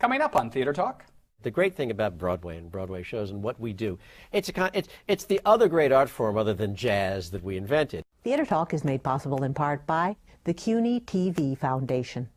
Coming up on Theater Talk. The great thing about Broadway and Broadway shows and what we do, it's the other great art form other than jazz that we invented. Theater Talk is made possible in part by the CUNY TV Foundation.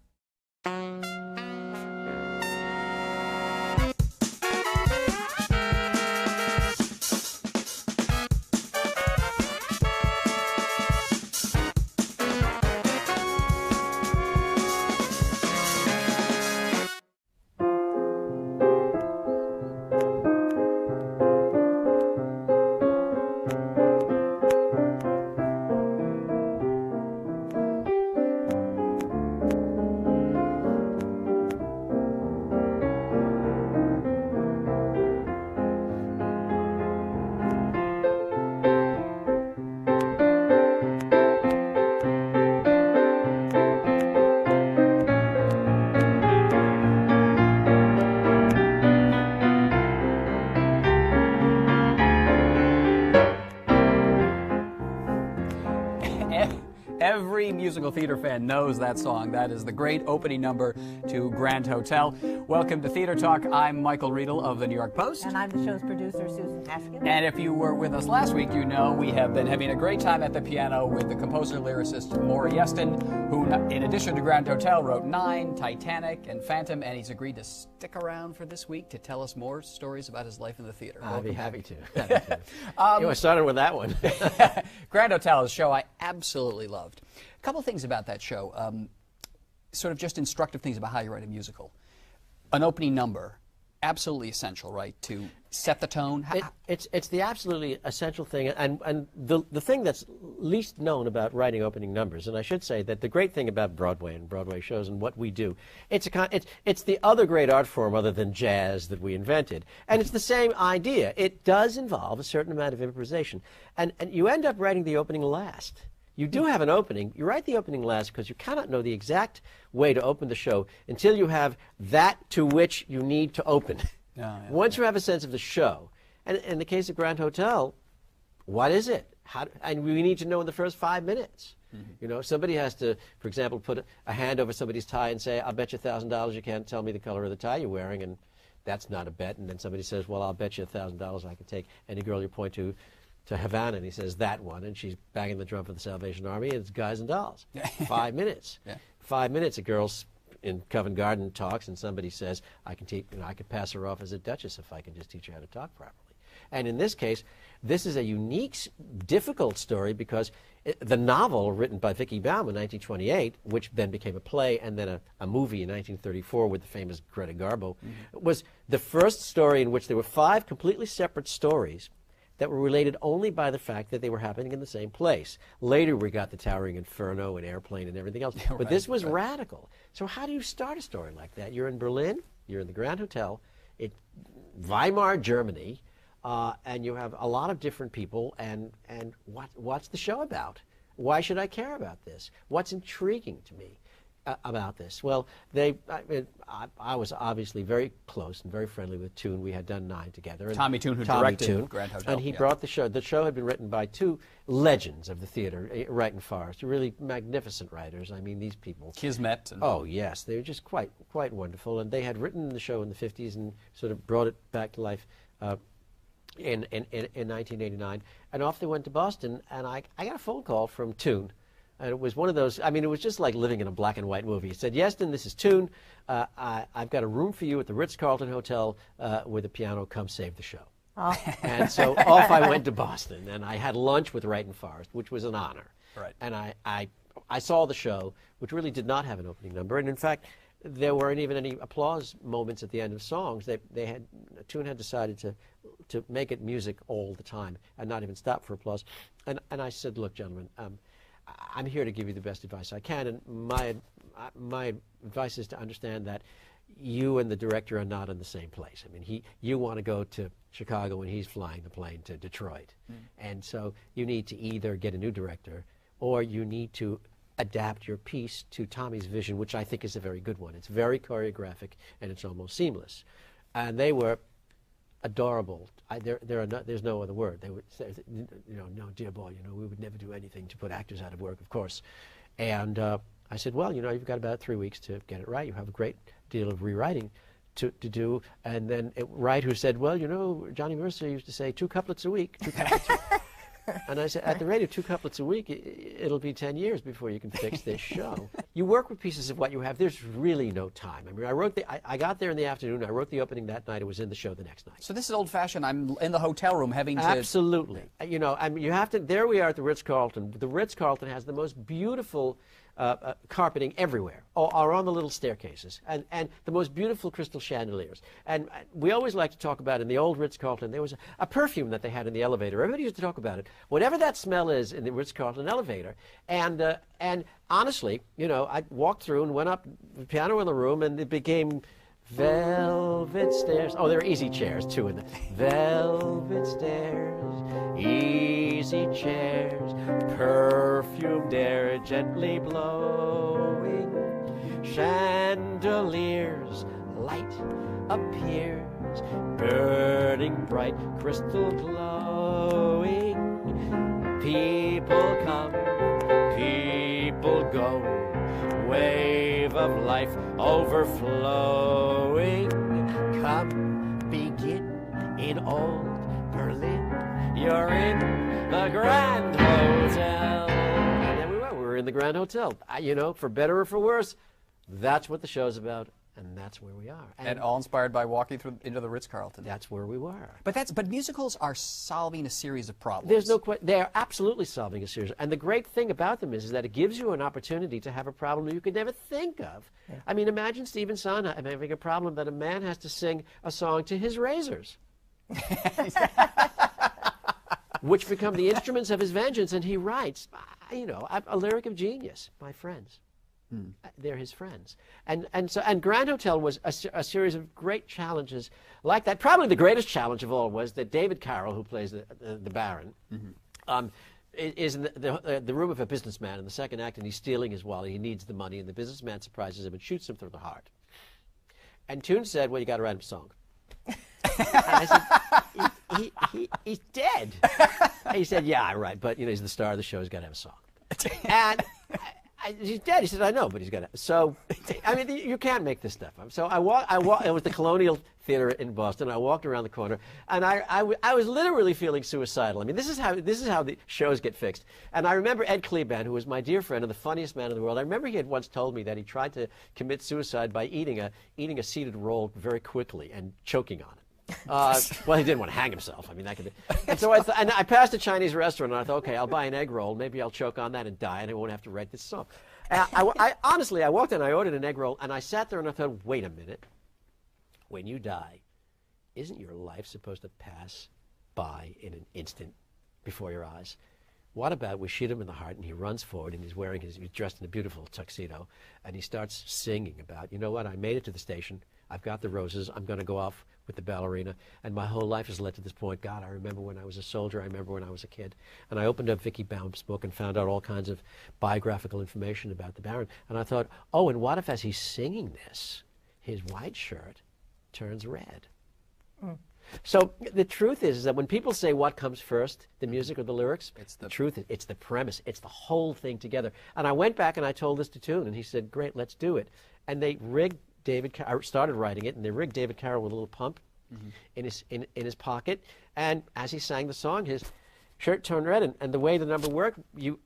Every musical theater fan knows that song. That is the great opening number to Grand Hotel. Welcome to Theater Talk. I'm Michael Riedel of the New York Post. And I'm the show's producer, Susan Haskins. And if you were with us last week, you know we have been having a great time at the piano with the composer-lyricist Maury Yeston, who, in addition to Grand Hotel, wrote Nine, Titanic, and Phantom, and he's agreed to stick around for this week to tell us more stories about his life in the theater. I'll be happy to. I started with that one. Grand Hotel is a show I absolutely loved. A couple things about that show, sort of just instructive things about how you write a musical. An opening number, absolutely essential, right, to set the tone? It's the absolutely essential thing, and the thing that's least known about writing opening numbers, and I should say that the great thing about Broadway and Broadway shows and what we do, it's the other great art form other than jazz that we invented, and it's the same idea. It does involve a certain amount of improvisation, and you end up writing the opening last. You do have an opening. You write the opening last because you cannot know the exact way to open the show until you have that to which you need to open. Once you have a sense of the show, and in the case of Grand Hotel, what is it? And we need to know in the first 5 minutes. You know, somebody has to, for example, put a hand over somebody's tie and say, "I'll bet you $1,000 you can't tell me the color of the tie you're wearing," and that's not a bet. And then somebody says, "Well, I'll bet you $1,000 I can take any girl you point to Havana," and he says, "That one," and she's banging the drum for the Salvation Army, and it's Guys and Dolls. 5 minutes. 5 minutes, a girl in Covent Garden talks, and somebody says, I could pass her off as a duchess if I can just teach her how to talk properly. And in this case, this is a unique, difficult story because the novel written by Vicki Baum in 1928, which then became a play and then a movie in 1934 with the famous Greta Garbo, was the first story in which there were 5 completely separate stories that were related only by the fact that they were happening in the same place. Later we got the Towering Inferno and Airplane and everything else. But this was radical. So how do you start a story like that? You're in Berlin, you're in the Grand Hotel, Weimar, Germany, and you have a lot of different people, and what's the show about? Why should I care about this? What's intriguing to me about this? Well, I was obviously very close and very friendly with Toon. We had done Nine together. And Tommy Toon, who directed Grand Hotel. And he brought the show. The show had been written by 2 legends of the theater, Wright and Forrest, really magnificent writers. I mean, these people. Kismet. Oh, yes. They were just quite wonderful. And they had written the show in the 50s and sort of brought it back to life in 1989. And off they went to Boston, and I got a phone call from Toon. And it was one of those, I mean, it was just like living in a black and white movie. He said, "Yeston, this is Toon. I've got a room for you at the Ritz-Carlton Hotel with a piano. Come save the show." Oh. And so off I went to Boston, and I had lunch with Wright and Forrest, which was an honor. Right. And I saw the show, which really did not have an opening number. And in fact, there weren't even any applause moments at the end of songs. Toon had decided to make it music all the time and not even stop for applause. And I said, "Look, gentlemen, I'm here to give you the best advice I can, and my advice is to understand that you and the director are not in the same place. I mean, you want to go to Chicago and he's flying the plane to Detroit. And so you need to either get a new director or you need to adapt your piece to Tommy's vision, which I think is a very good one. It's very choreographic and it's almost seamless." And they were adorable. There's no other word. They would say, "No, dear boy, we would never do anything to put actors out of work, of course." And I said, "Well, you've got about 3 weeks to get it right. You have a great deal of rewriting to do. And then Wright, who said, well, you know, Johnny Mercer used to say 2 couplets a week, 2 couplets a week. And I said, at the rate of 2 couplets a week, it'll be 10 years before you can fix this show. You work with pieces of what you have. There's really no time. I mean, I got there in the afternoon. I wrote the opening that night. It was in the show the next night. So this is old-fashioned. I'm in the hotel room having to... Absolutely. You know, I mean, you have to... There we are at the Ritz-Carlton. The Ritz-Carlton has the most beautiful carpeting everywhere, or on the little staircases, and the most beautiful crystal chandeliers. And we always like to talk about, in the old Ritz-Carlton, there was a perfume that they had in the elevator. Everybody used to talk about it. Whatever that smell is in the Ritz-Carlton elevator. And honestly, you know, I walked through and went up, the piano in the room, and it became velvet stairs. Oh, there are easy chairs, too, in the velvet stairs, easy chairs, perfumed air gently blowing, chandeliers, light appears, burning bright, crystal glowing. People come, people go, wave of life overflowing. Come, begin in old Berlin. You're in the Grand Hotel. And there we were in the Grand Hotel. You know, for better or for worse, that's what the show's about. And that's where we are. And all inspired by walking into the Ritz-Carlton. That's where we were. But musicals are solving a series of problems. There's no question. They are absolutely solving a series. And the great thing about them is that it gives you an opportunity to have a problem you could never think of. Yeah. I mean, imagine Stephen Sondheim having a problem that a man has to sing a song to his razors, which become the instruments of his vengeance. And he writes, you know, a lyric of genius, my friends. They're his friends. And Grand Hotel was a series of great challenges like that. Probably the greatest challenge of all was that David Carroll, who plays the Baron, is in the room of a businessman in the second act, and he's stealing his wallet. He needs the money, and the businessman surprises him and shoots him through the heart. And Toon said, well, you got to write him a song. And I said, he's dead. And he said, yeah, right, but, you know, he's the star of the show. He's got to have a song. And... he's dead. He said, I know, but he's got to. So, I mean, you can't make this stuff up. So I walked. It was the Colonial Theater in Boston. I walked around the corner, and I was literally feeling suicidal. I mean, this is how the shows get fixed. And I remember Ed Kleban, who was my dear friend and the funniest man in the world. I remember he had once told me that he tried to commit suicide by eating a seeded roll very quickly and choking on it. Well, he didn't want to hang himself. I mean, that could be. And so I passed a Chinese restaurant, and I thought, okay, I'll buy an egg roll. Maybe I'll choke on that and die, and I won't have to write this song. Honestly, I walked in, I ordered an egg roll, and I sat there and I thought, wait a minute. When you die, isn't your life supposed to pass by in an instant before your eyes? What about we shoot him in the heart, and he runs forward, and he's dressed in a beautiful tuxedo, and he starts singing about, you know what, I made it to the station. I've got the roses. I'm going to go off with the ballerina. And my whole life has led to this point. God, I remember when I was a soldier. I remember when I was a kid. And I opened up Vicki Baum's book and found out all kinds of biographical information about the Baron. And I thought, oh, and what if as he's singing this, his white shirt turns red? So the truth is that when people say what comes first, the music or the lyrics, the truth is it's the premise. It's the whole thing together. And I went back and I told this to Toon, and he said, great, let's do it. And they rigged I started writing it, and they rigged David Carroll with a little pump in his pocket. And as he sang the song, his shirt turned red. And the way the number worked, you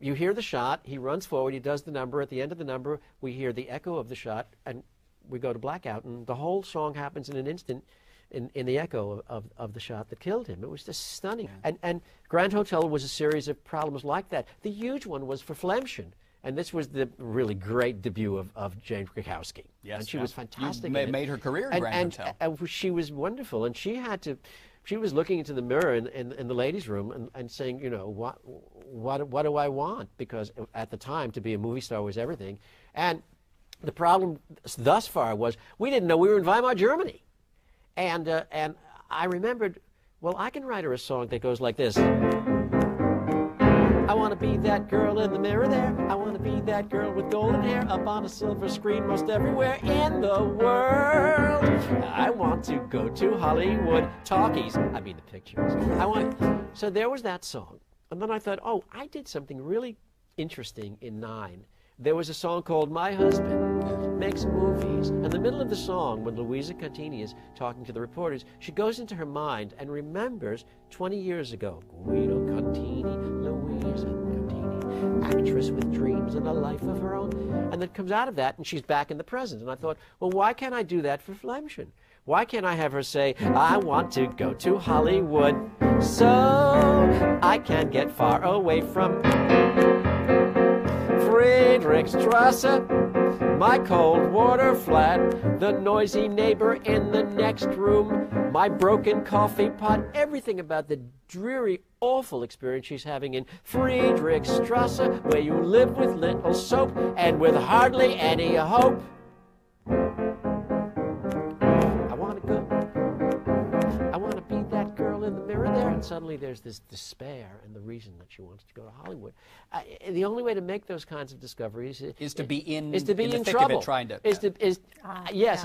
hear the shot, he runs forward, he does the number. At the end of the number, we hear the echo of the shot, and we go to blackout. And the whole song happens in an instant in the echo of the shot that killed him. It was just stunning. Yeah. And Grand Hotel was a series of problems like that. The huge one was for Flemschen. And this was the really great debut of Jane Krakowski. Yes, and she was fantastic. You made her career in Grand Hotel. And she was wonderful. And she was looking into the mirror in the ladies' room and saying, you know, what do I want? Because at the time, to be a movie star was everything. And the problem thus far was we didn't know we were in Weimar, Germany. And I remembered, well, I can write her a song that goes like this. I want to be that girl in the mirror there. I want to be that girl with golden hair up on a silver screen most everywhere in the world. I want to go to Hollywood talkies. I mean the pictures. So there was that song. And then I thought, oh, I did something really interesting in 9. There was a song called My Husband makes movies. In the middle of the song, when Louisa Contini is talking to the reporters, she goes into her mind and remembers 20 years ago, Guido Contini, Louisa Contini, actress with dreams and a life of her own, and then comes out of that and she's back in the present. And I thought, well, why can't I do that for Flemschen? Why can't I have her say, I want to go to Hollywood so I can get far away from Friedrichstrasse, my cold water flat, the noisy neighbor in the next room, my broken coffee pot, everything about the dreary, awful experience she's having in Friedrichstrasse, where you live with little soap and with hardly any hope. And suddenly there's this despair and the reason that she wants to go to Hollywood. The only way to make those kinds of discoveries is to be in the thick trouble. Of it, trying to and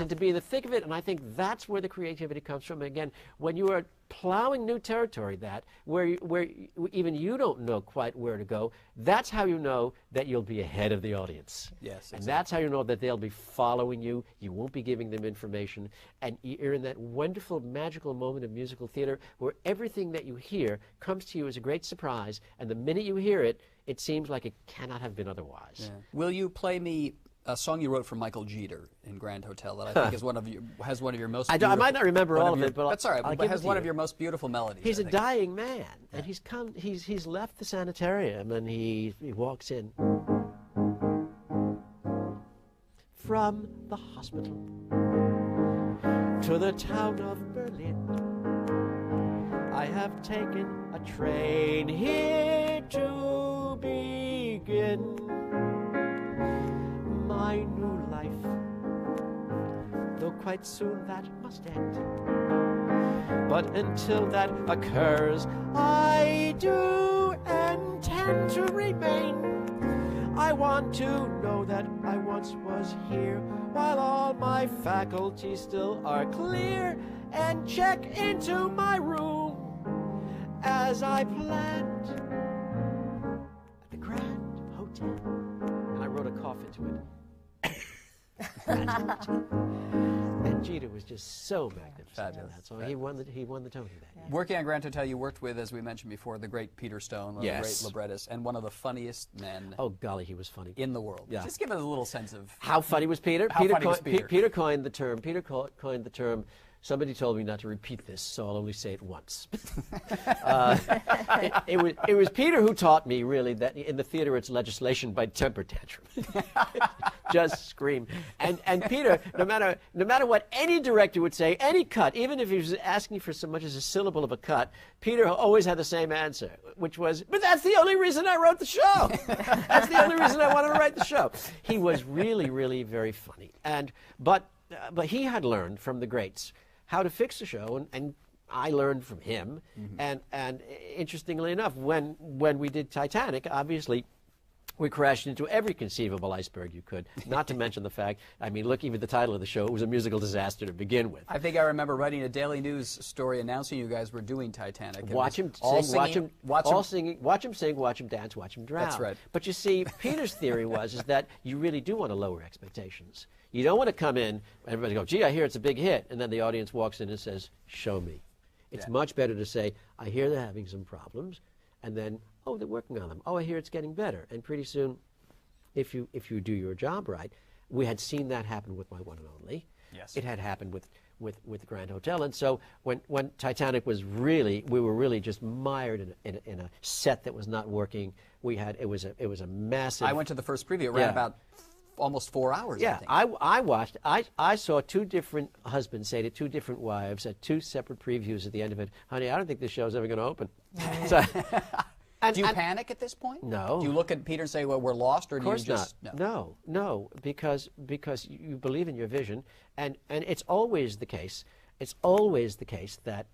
to be in the thick of it. And I think that's where the creativity comes from. Again, when you are plowing new territory, where even you don't know quite where to go, that's how you know that you'll be ahead of the audience. Yes, exactly. And that's how you know that they'll be following you. You won't be giving them information, and you're in that wonderful, magical moment of musical theater where everything that you hear comes to you as a great surprise, and the minute you hear it, it seems like it cannot have been otherwise. Yeah. Will you play me a song you wrote for Michael Jeter in Grand Hotel that I think is has one of your most beautiful, I might not remember all of it, but that's all right. But has one of your most beautiful melodies. He's a dying man, and he's left the sanitarium, and he walks in from the hospital to the town of Berlin. I have taken a train here to begin my new life, though quite soon that must end. But until that occurs, I do intend to remain. I want to know that I once was here, while all my faculties still are clear, and check into my room as I planned at the Grand Hotel. And I wrote a cough into it. And Jeter was just so magnificent in that song. He won the Tony that year. Working on Grand Hotel, you worked with, as we mentioned before, the great Peter Stone, one of the great librettists, and one of the funniest men. Oh golly, he was funny in the world. Yeah. Just give us a little sense of how funny was Peter. Peter coined the term. Peter coined the term. Somebody told me not to repeat this, so I'll only say it once. It was Peter who taught me, really, that in the theater it's legislation by temper tantrum. Just scream. And Peter, no matter what any director would say, any cut, even if he was asking for so much as a syllable of a cut, Peter always had the same answer, which was, but that's the only reason I wrote the show. That's the only reason I wanted to write the show. He was really, really very funny. But he had learned from the greats how to fix the show, and I learned from him. Mm-hmm. And interestingly enough, when we did Titanic, obviously we crashed into every conceivable iceberg you could, not to mention the fact, I mean, look, even the title of the show, it was a musical disaster to begin with. I think I remember writing a Daily News story announcing you guys were doing Titanic. Watch him sing, watch him sing, watch him dance, watch him drown. That's right. But you see, Peter's theory is that you really do want to lower expectations. You don't want to come in, everybody go, gee, I hear it's a big hit, and then the audience walks in and says, show me. It's much better to say, I hear they're having some problems, and then, oh, they're working on them. Oh, I hear it's getting better. And pretty soon, if you do your job right, we had seen that happen with My One and Only. Yes. It had happened with the Grand Hotel. And so when Titanic was we were really just mired in a set that was not working. It was a massive. I went to the first preview. It ran about almost 4 hours. Yeah, I watched. I saw two different husbands say to two different wives at two separate previews at the end of it, honey, I don't think this show's ever going to open. So, do you panic at this point? No. Do you look at Peter and say, well, we're lost, or do you just... Not. No, because you believe in your vision, and it's always the case. It's always the case that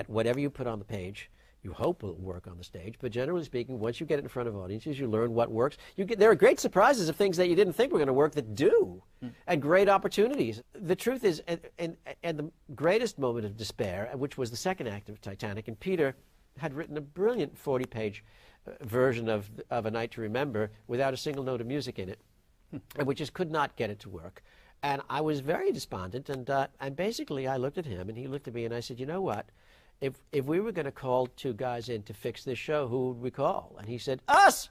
whatever you put on the page, you hope will work on the stage, but generally speaking, once you get it in front of audiences, you learn what works. There are great surprises of things that you didn't think were going to work that do, and great opportunities. The truth is, and the greatest moment of despair, which was the second act of Titanic, and Peter had written a brilliant 40-page version of A Night to Remember without a single note of music in it. and we just could not get it to work. And I was very despondent, and basically I looked at him, and he looked at me, and I said, you know what? If we were going to call 2 guys in to fix this show, who would we call? And he said, us!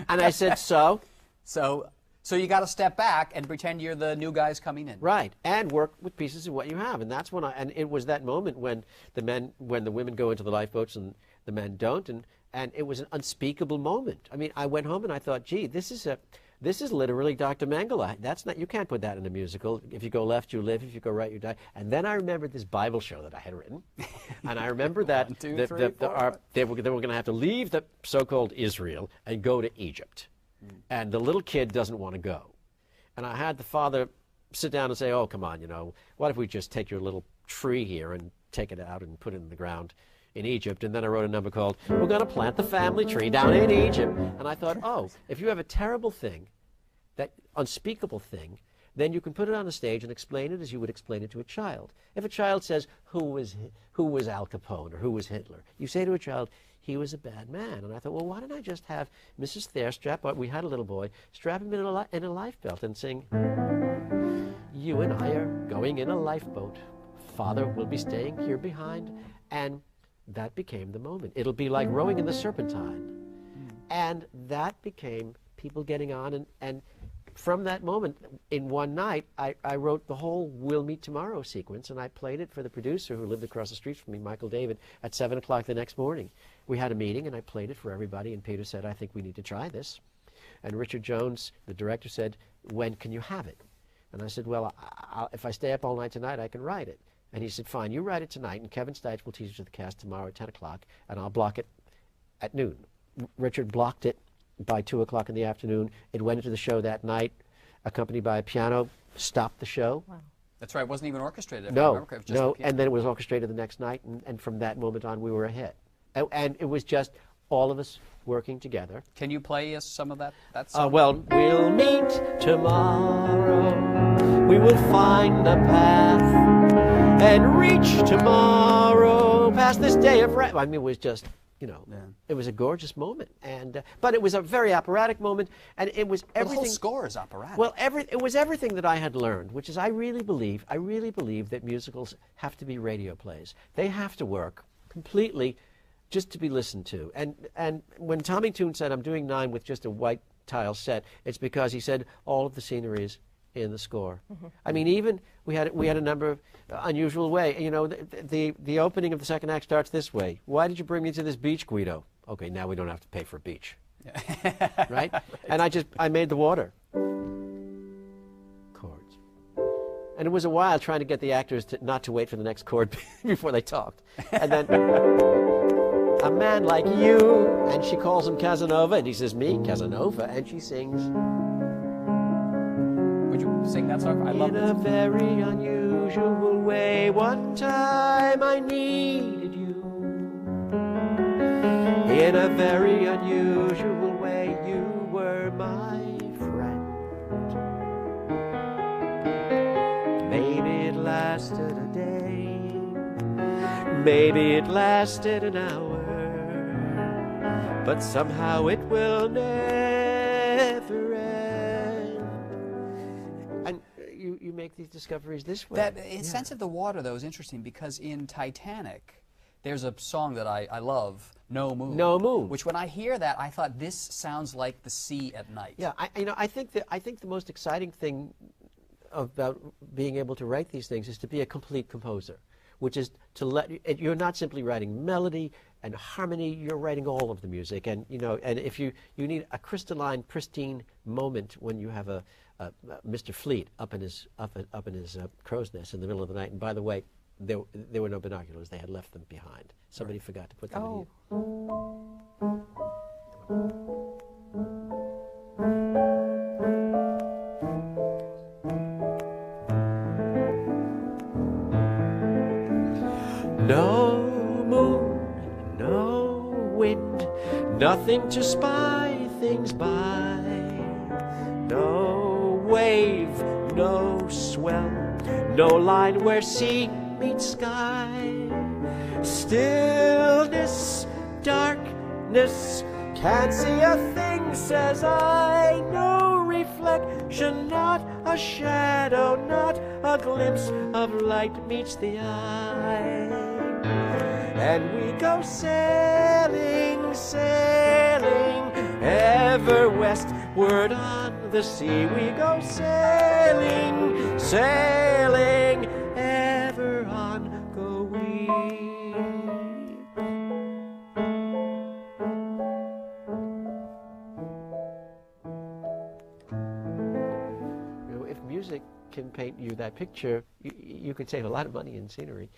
And I said, so? So you got to step back and pretend you're the new guys coming in. Right, and work with pieces of what you have. And that's when and it was that moment when the women go into the lifeboats and the men don't, and it was an unspeakable moment. I mean, I went home and I thought, gee, this is literally Dr. Mengele. You can't put that in a musical. If you go left, you live. If you go right, you die. And then I remembered this Bible show that I had written, and I remember that 1, 2, 3, 4. They were going to have to leave the so-called Israel and go to Egypt, and the little kid doesn't want to go. And I had the father sit down and say, oh, come on, what if we just take your little tree here and take it out and put it in the ground in Egypt? And then I wrote a number called, we're going to plant the family tree down in Egypt. And I thought, oh, if you have a terrible thing, that unspeakable thing, then you can put it on a stage and explain it as you would explain it to a child. If a child says, who was Al Capone or who was Hitler? You say to a child, he was a bad man. And I thought, well, why don't I just have Mrs. Thayer we had a little boy, strap him in a lifebelt and sing, you and I are going in a lifeboat. Father will be staying here behind. And that became the moment. It'll be like rowing in the Serpentine. And that became people getting on. And from that moment, in one night, I wrote the whole We'll Meet Tomorrow sequence, and I played it for the producer who lived across the street from me, Michael David, at 7 o'clock the next morning. We had a meeting, and I played it for everybody, and Peter said, I think we need to try this. And Richard Jones, the director, said, when can you have it? And I said, well, if I stay up all night tonight, I can write it. And he said, fine, you write it tonight, and Kevin Stites will teach it to the cast tomorrow at 10 o'clock, and I'll block it at noon. Richard blocked it by 2 o'clock in the afternoon. It went into the show that night, accompanied by a piano, stopped the show. Wow. That's right, it wasn't even orchestrated. No, and then it was orchestrated the next night, and from that moment on, we were a hit. And it was just all of us working together. Can you play us some of that song? Well, we'll meet tomorrow. We will find the path and reach tomorrow past this day of rest. I mean, it was just, it was a gorgeous moment, but it was a very operatic moment, and it was everything. The whole score is operatic. Well, it was everything that I had learned, which is I really believe that musicals have to be radio plays. They have to work completely just to be listened to. And when Tommy Tune said, I'm doing 9 with just a white tile set, it's because he said all of the scenery is in the score. Mm-hmm. I mean, even we had a number of unusual way. The opening of the second act starts this way. Why did you bring me to this beach, Guido? Okay, now we don't have to pay for a beach. Yeah. Right? And I made the water. Chords. And it was a while trying to get the actors not to wait for the next chord before they talked. And then a man like you, and she calls him Casanova, and he says, me, Casanova, and she sings. Would you sing that song? I love it. In a very unusual way, one time I needed you. In a very unusual way, you were my friend. Maybe it lasted a day, maybe it lasted an hour, but somehow it will never end. And you make these discoveries this way. That sense of the water, though, is interesting because in Titanic, there's a song that I love, No Moon. No Moon. Which when I hear that, I thought this sounds like the sea at night. Yeah, I think the most exciting thing about being able to write these things is to be a complete composer, which is to you're not simply writing melody and harmony, you're writing all of the music. And and if you need a crystalline, pristine moment when you have a Mr. Fleet up in his crow's nest in the middle of the night. And by the way, there were no binoculars. They had left them behind. Somebody forgot to put them in. No moon, no wind, nothing to spy things by. No wave, no swell, no line where sea meets sky. Stillness, darkness, Can't see a thing, says I, no reflection, not a shadow, not a glimpse of light meets the eye. And we go sailing, sailing, ever westward on the sea. We go sailing, sailing, ever on go we. If music can paint you that picture, you can save a lot of money in scenery.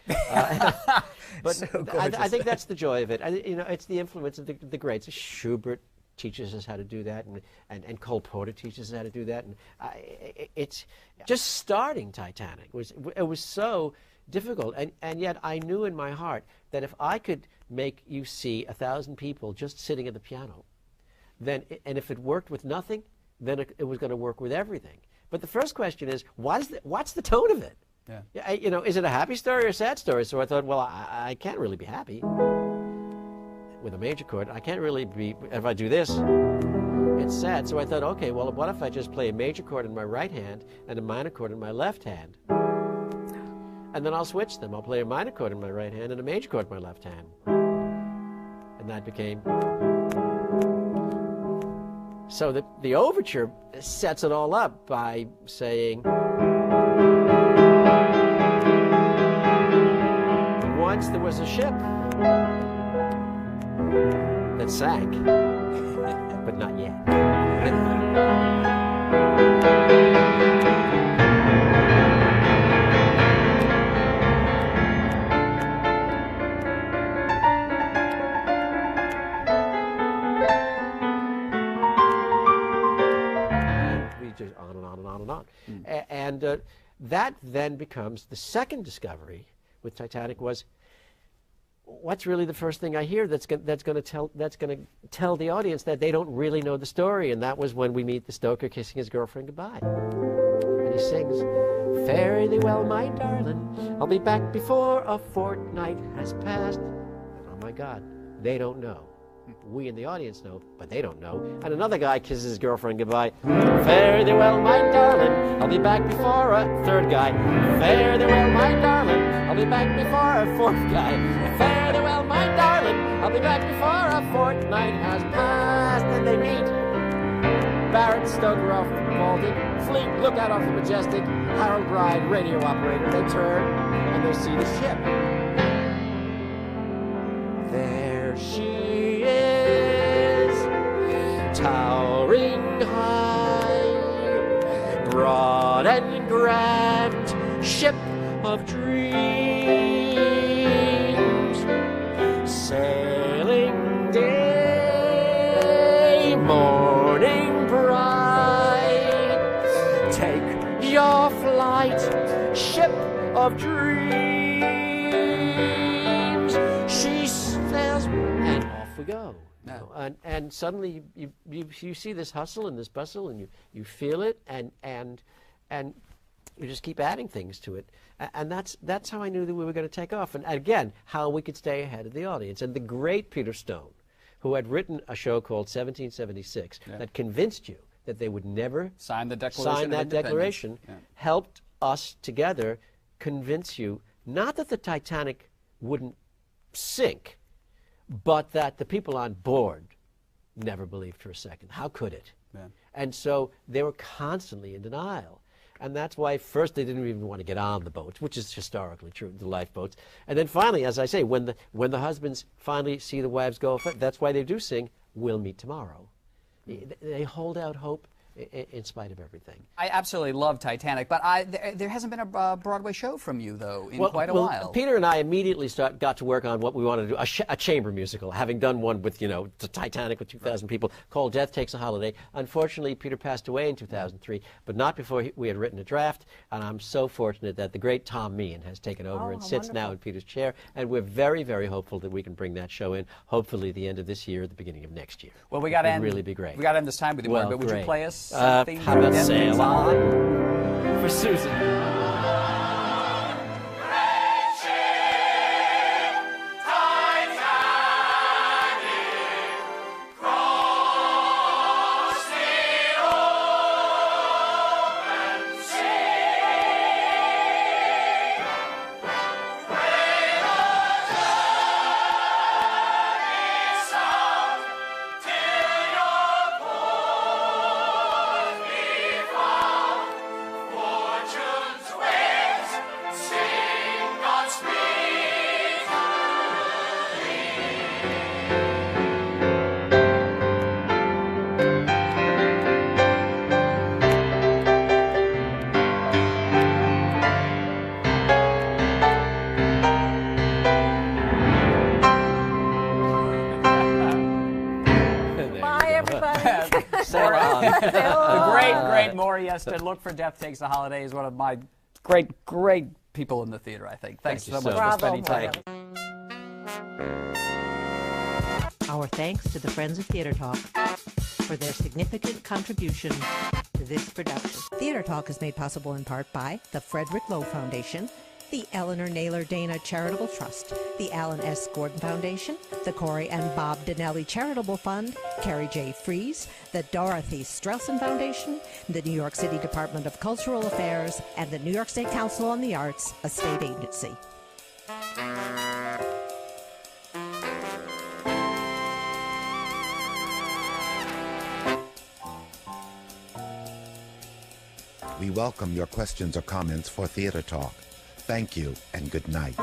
But So I think that's the joy of it. It's the influence of the greats. Schubert teaches us how to do that, and Cole Porter teaches us how to do that. And it's just starting Titanic was so difficult, and yet I knew in my heart that if I could make you see 1,000 people just sitting at the piano, and if it worked with nothing, then it was going to work with everything. But the first question is, what's the tone of it? Yeah. Is it a happy story or a sad story? So I thought, well, I can't really be happy with a major chord. I can't really be, if I do this, it's sad. So I thought, okay, well, what if I just play a major chord in my right hand and a minor chord in my left hand? And then I'll switch them. I'll play a minor chord in my right hand and a major chord in my left hand. And that became... So the overture sets it all up by saying, once there was a ship that sank, but not yet. On and on and on and on. And that then becomes the second discovery with Titanic was, what's really the first thing I hear that's going to tell the audience that they don't really know the story? And that was when we meet the stoker kissing his girlfriend goodbye. And he sings, "Fare thee well, my darling, I'll be back before a fortnight has passed." Oh my God, they don't know. We in the audience know, but they don't know. And another guy kisses his girlfriend goodbye. "Fare thee well, my darling, I'll be back before a..." Third guy. "Fare thee well, my darling, I'll be back before a..." Fourth guy. "Fare thee well, my darling, I'll be back before a fortnight has passed." And they meet. Barrett, stoker off the Baltic, Fleet, lookout off the Majestic, Harold Bride, radio operator. They turn and they see the ship. There she is, towering high, broad and grand, ship of dreams, sailing day, morning bright, take your flight, ship of dreams. She sails, and off we go. No. And suddenly you see this hustle and this bustle, and you feel it, and you just keep adding things to it, and that's how I knew that we were going to take off. And again, how we could stay ahead of the audience. And the great Peter Stone, who had written a show called 1776 that convinced you that they would never sign that declaration, helped us together convince you not that the Titanic wouldn't sink, but that the people on board never believed for a second. How could it? Yeah. And so they were constantly in denial. And that's why first they didn't even want to get on the boats, which is historically true, the lifeboats. And then finally, as I say, when the husbands finally see the wives go, that's why they do sing, "We'll meet tomorrow." They hold out hope in spite of everything. I absolutely love Titanic, but there hasn't been a Broadway show from you, though, in quite a while. Peter and I immediately got to work on what we wanted to do, a chamber musical, having done one with, the Titanic with 2,000 people, called Death Takes a Holiday. Unfortunately, Peter passed away in 2003, but not before we had written a draft, and I'm so fortunate that the great Tom Meehan has taken over and sits now in Peter's chair, and we're very, very hopeful that we can bring that show in, hopefully the end of this year, the beginning of next year. Well, we got to end. Really be great. We got to end this time with you, but would you play us? How about Sail On for Susan? Titanic, great Maury Yeston. Look for Death Takes a Holiday. He's one of my great people in the theater, I think. Thanks so much for spending time. Our thanks to the Friends of Theater Talk for their significant contribution to this production. Theater Talk is made possible in part by the Frederick Lowe Foundation, the Eleanor Naylor Dana Charitable Trust, the Alan S. Gordon Foundation, the Corey and Bob Dinelli Charitable Fund, Carrie J. Fries, the Dorothy Strelson Foundation, the New York City Department of Cultural Affairs, and the New York State Council on the Arts, a state agency. We welcome your questions or comments for Theater Talk. Thank you and good night.